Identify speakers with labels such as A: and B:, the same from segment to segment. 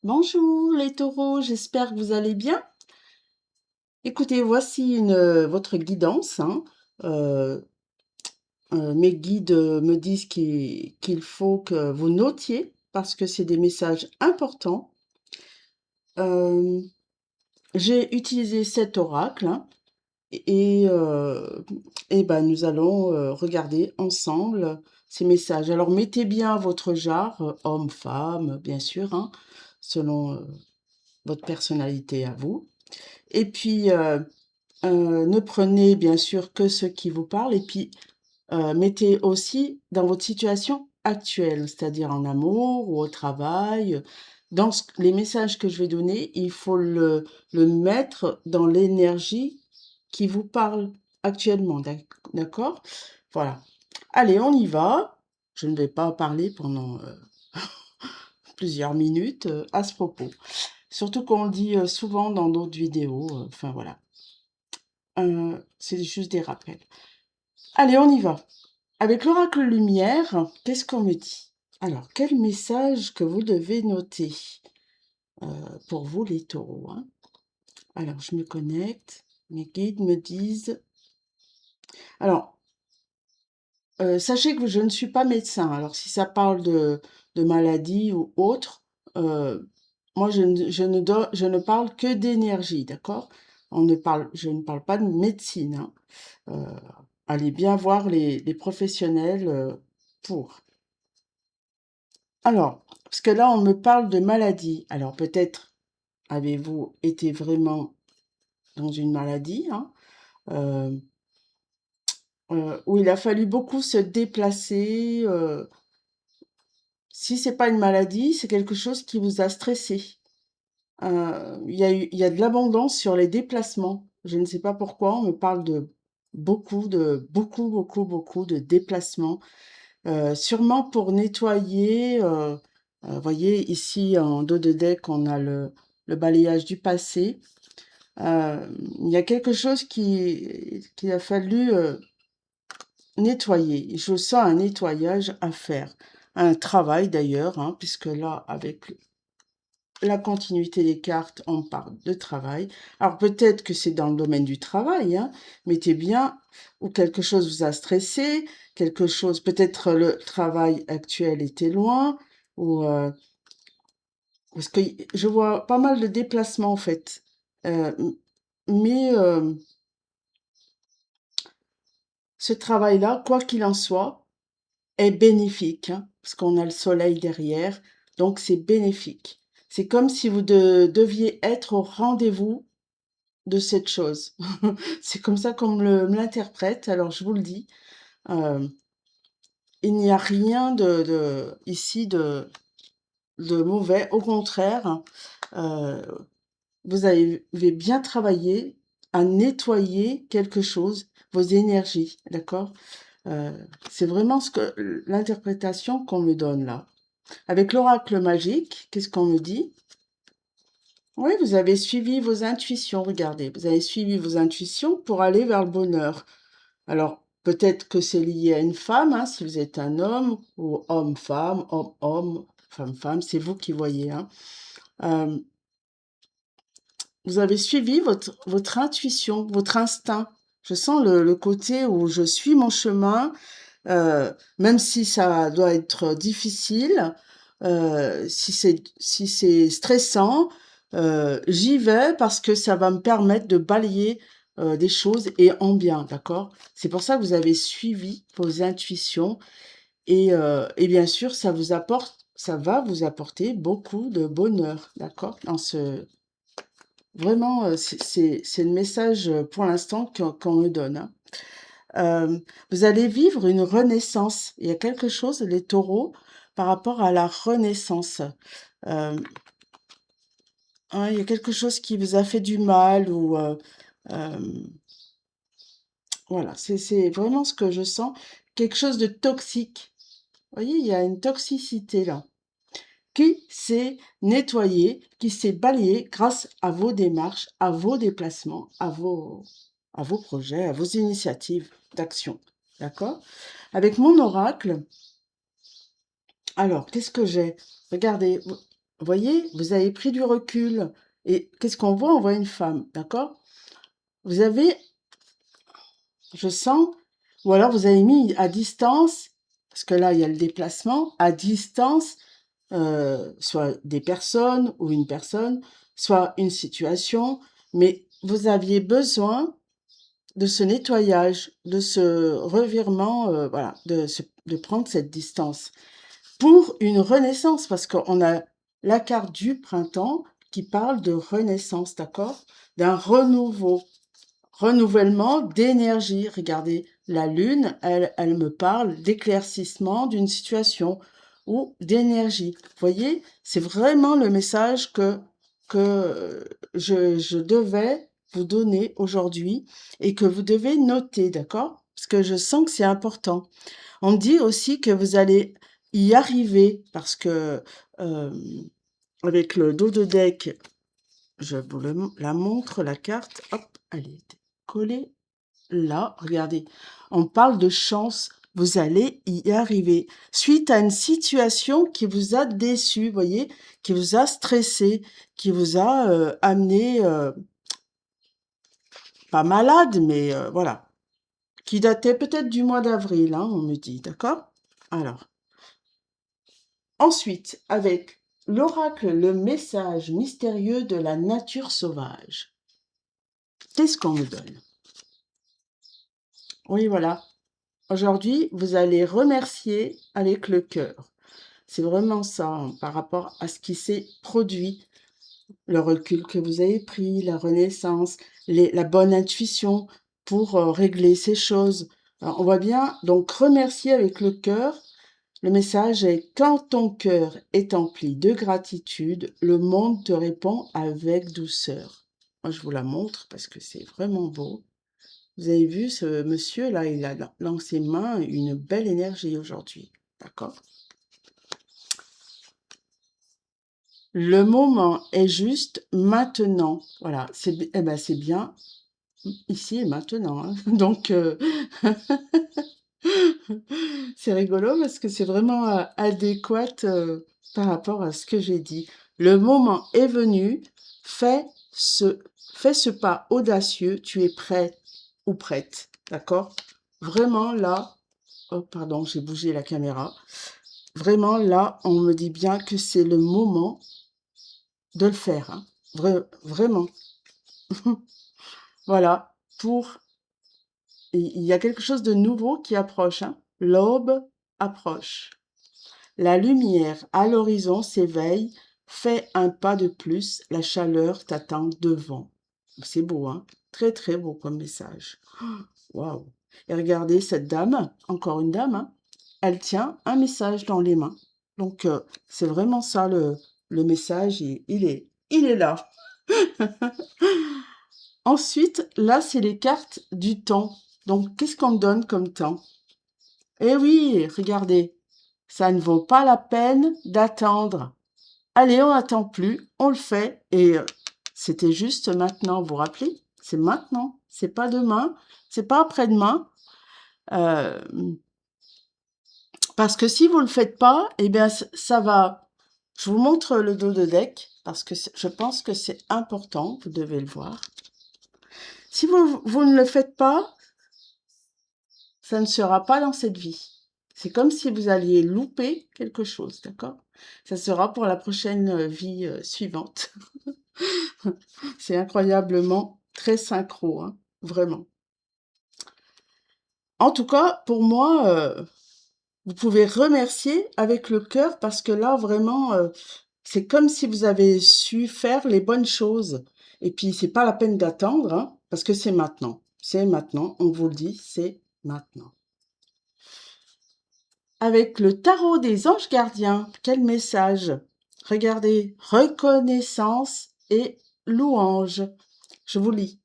A: Bonjour les taureaux, j'espère que vous allez bien. Écoutez, voici votre guidance, hein. Euh, Mes guides me disent qu'il faut que vous notiez parce que c'est des messages importants. Euh, j'ai utilisé cet oracle, hein, et ben, nous allons regarder ensemble ces messages. Alors mettez bien votre genre, homme, femme, bien sûr, hein, selon votre personnalité à vous. Et puis, ne prenez bien sûr que ce qui vous parle et puis mettez aussi dans votre situation actuelle, c'est-à-dire en amour ou au travail. Les messages que je vais donner, il faut le mettre dans l'énergie qui vous parle actuellement, d'accord? Voilà. Allez, on y va. Je ne vais pas parler pendant plusieurs minutes à ce propos. Surtout qu'on le dit souvent dans d'autres vidéos. Enfin voilà. C'est juste des rappels. Allez, on y va. Avec l'oracle lumière, qu'est-ce qu'on me dit? Alors, quel message que vous devez noter pour vous les taureaux, hein? Alors, je me connecte. Mes guides me disent. Alors, sachez que je ne suis pas médecin. Alors, si ça parle de maladie ou autre, euh, moi, je ne parle que d'énergie, d'accord? Je ne parle pas de médecine, hein. Euh, Allez bien voir les professionnels pour. Alors, parce que là, on me parle de maladie. Alors, peut-être avez-vous été vraiment dans une maladie, hein, euh, où il a fallu beaucoup se déplacer. Si c'est pas une maladie, c'est quelque chose qui vous a stressé. Il y a de l'abondance sur les déplacements. Je ne sais pas pourquoi, on me parle beaucoup de déplacements. Sûrement pour nettoyer, voyez ici en dos de deck, on a le balayage du passé. Il y a quelque chose qu'il a fallu nettoyer. Je sens un nettoyage à faire. Un travail d'ailleurs, hein, puisque là, avec la continuité des cartes, on parle de travail. Alors peut-être que c'est dans le domaine du travail, hein, mettez bien, ou quelque chose vous a stressé, quelque chose, peut-être le travail actuel était loin, ou parce que je vois pas mal de déplacements en fait. Mais ce travail-là, quoi qu'il en soit, est bénéfique, hein, parce qu'on a le soleil derrière, donc c'est bénéfique. C'est comme si vous deviez être au rendez-vous de cette chose. C'est comme ça qu'on me l'interprète, alors je vous le dis. euh, il n'y a rien ici de mauvais, au contraire, euh, vous avez bien travaillé à nettoyer quelque chose, vos énergies, d'accord? Euh, c'est vraiment l'interprétation qu'on me donne là. Avec l'oracle magique, qu'est-ce qu'on me dit? Oui, vous avez suivi vos intuitions, regardez, vous avez suivi vos intuitions pour aller vers le bonheur. Alors, peut-être que c'est lié à une femme, hein, si vous êtes un homme, ou homme-femme, homme-homme, femme-femme, c'est vous qui voyez, hein. Euh, Vous avez suivi votre intuition, votre instinct. Je sens le côté où je suis mon chemin, même si ça doit être difficile, si c'est stressant, j'y vais parce que ça va me permettre de balayer des choses et en bien, d'accord? C'est pour ça que vous avez suivi vos intuitions et bien sûr, ça va vous apporter beaucoup de bonheur, d'accord? Vraiment, c'est le message pour l'instant qu'on me donne, hein. Vous allez vivre une renaissance. Il y a quelque chose, les taureaux, par rapport à la renaissance. Euh, hein, il y a quelque chose qui vous a fait du mal ou euh, voilà, c'est vraiment ce que je sens. Quelque chose de toxique. Vous voyez, il y a une toxicité là qui s'est nettoyée, qui s'est balayée grâce à vos démarches, à vos déplacements, à vos projets, à vos initiatives d'action. D'accord? Avec mon oracle, alors, qu'est-ce que j'ai? Regardez, Vous voyez, vous avez pris du recul. Et qu'est-ce qu'on voit? On voit une femme, d'accord? Vous avez, je sens, ou alors vous avez mis à distance, parce que là, il y a le déplacement, à distance, soit des personnes ou une personne, soit une situation, mais vous aviez besoin de ce nettoyage, de ce revirement, voilà, de prendre cette distance pour une renaissance, parce qu'on a la carte du printemps qui parle de renaissance, d'accord? D'un renouvellement d'énergie. Regardez, la lune, elle me parle d'éclaircissement d'une situation ou d'énergie. Vous voyez, c'est vraiment le message que je devais vous donner aujourd'hui et que vous devez noter, d'accord? Parce que je sens que c'est important. On me dit aussi que vous allez y arriver parce que avec le dos de deck, je vous la montre, la carte, hop, elle est collée là, regardez, on parle de chance, vous allez y arriver. Suite à une situation qui vous a déçu, voyez, qui vous a stressé, qui vous a amené, pas malade, mais voilà, qui datait peut-être du mois d'avril, hein, on me dit, d'accord? Alors, ensuite, avec l'oracle, le message mystérieux de la nature sauvage. Qu'est-ce qu'on me donne? Oui, voilà. Aujourd'hui, vous allez remercier avec le cœur. C'est vraiment ça, hein, par rapport à ce qui s'est produit, le recul que vous avez pris, la renaissance, la bonne intuition pour régler ces choses. Alors, on voit bien, donc remercier avec le cœur. Le message est quand ton cœur est empli de gratitude, le monde te répond avec douceur. Moi, je vous la montre parce que c'est vraiment beau. Vous avez vu ce monsieur-là, il a dans ses mains une belle énergie aujourd'hui. D'accord? Le moment est juste maintenant. Voilà, eh ben, c'est bien ici et maintenant, hein. Donc, c'est rigolo parce que c'est vraiment adéquat par rapport à ce que j'ai dit. Le moment est venu, fais ce, fais ce pas audacieux, tu es prêt ou prête, d'accord? Vraiment là, oh pardon, j'ai bougé la caméra. Vraiment là, on me dit bien que c'est le moment de le faire, hein. Vraiment. Voilà, il y a quelque chose de nouveau qui approche, hein. L'aube approche. La lumière à l'horizon s'éveille, fais un pas de plus, la chaleur t'attend devant. C'est beau, hein? Très, très beau comme message. Waouh! Et regardez cette dame, encore une dame, hein, elle tient un message dans les mains. Donc, c'est vraiment ça le message, il est là. Ensuite, là, c'est les cartes du temps. Donc, qu'est-ce qu'on me donne comme temps? Eh oui, regardez, ça ne vaut pas la peine d'attendre. Allez, on n'attend plus, on le fait. Et c'était juste maintenant, vous vous rappelez? C'est maintenant, c'est pas demain, c'est pas après-demain. Euh, parce que si vous le faites pas, eh bien, ça va. Je vous montre le dos de deck parce que je pense que c'est important, vous devez le voir. Si vous ne le faites pas, ça ne sera pas dans cette vie. C'est comme si vous alliez louper quelque chose, d'accord? Ça sera pour la prochaine vie suivante. C'est incroyablement très synchro, hein, vraiment. En tout cas, pour moi, vous pouvez remercier avec le cœur parce que là, vraiment, c'est comme si vous avez su faire les bonnes choses. Et puis, c'est pas la peine d'attendre, hein, parce que c'est maintenant. C'est maintenant, on vous le dit, c'est maintenant. Avec le tarot des anges gardiens, quel message? Regardez, reconnaissance et louange. Je vous lis.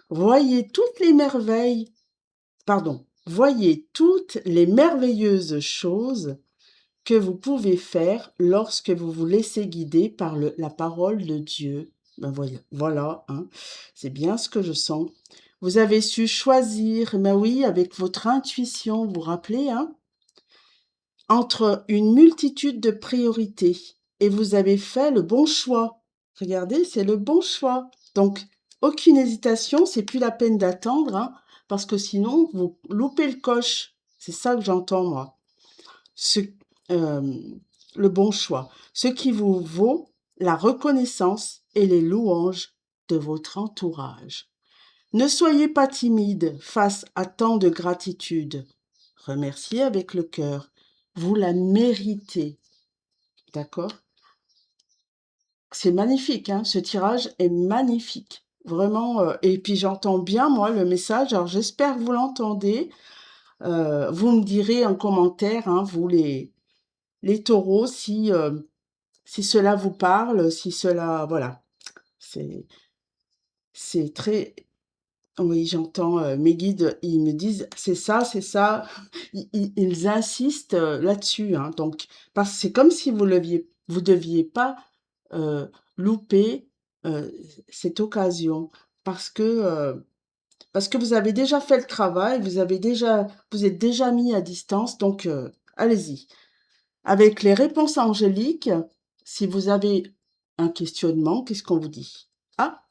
A: Voyez toutes les merveilles, voyez toutes les merveilleuses choses que vous pouvez faire lorsque vous vous laissez guider par la parole de Dieu. Ben voilà, hein, c'est bien ce que je sens. Vous avez su choisir, ben oui, avec votre intuition, vous vous rappelez, hein, entre une multitude de priorités. et vous avez fait le bon choix. Regardez, c'est le bon choix. Donc, aucune hésitation, c'est plus la peine d'attendre, hein, parce que sinon, vous loupez le coche. C'est ça que j'entends, moi. Ce, euh, le bon choix. Ce qui vous vaut la reconnaissance et les louanges de votre entourage. Ne soyez pas timide face à tant de gratitude. Remerciez avec le cœur. Vous la méritez. D'accord? C'est magnifique, hein, ce tirage est magnifique. Vraiment, et puis j'entends bien, moi, le message. Alors, j'espère que vous l'entendez. Vous me direz en commentaire, hein, vous les taureaux, si cela vous parle, si cela, voilà. C'est, c'est très, oui, j'entends mes guides, ils me disent, c'est ça, c'est ça. Ils insistent là-dessus, hein. Donc, parce que c'est comme si vous deviez pas euh, louper euh, cette occasion, parce que vous avez déjà fait le travail, vous êtes déjà mis à distance, donc allez-y. Avec les réponses angéliques, si vous avez un questionnement, qu'est-ce qu'on vous dit? Ah,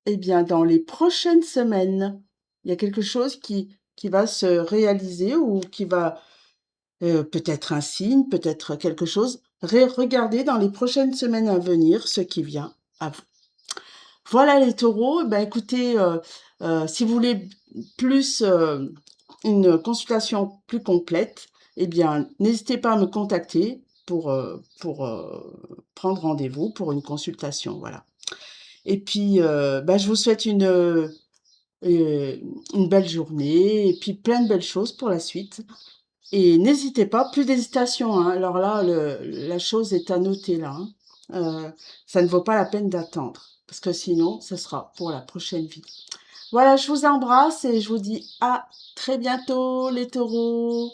A: eh bien, dans les prochaines semaines, il y a quelque chose qui va se réaliser ou qui va, peut-être un signe, peut-être quelque chose. Regardez dans les prochaines semaines à venir ce qui vient à vous. Voilà les taureaux. Ben, écoutez, si vous voulez plus, une consultation plus complète, eh bien, n'hésitez pas à me contacter pour prendre rendez-vous pour une consultation. Voilà. Et puis, bah, je vous souhaite une belle journée et puis plein de belles choses pour la suite. Et n'hésitez pas, plus d'hésitation, hein. Alors là, la chose est à noter là, hein. Ça ne vaut pas la peine d'attendre, parce que sinon, ce sera pour la prochaine vie. Voilà, je vous embrasse et je vous dis à très bientôt les taureaux.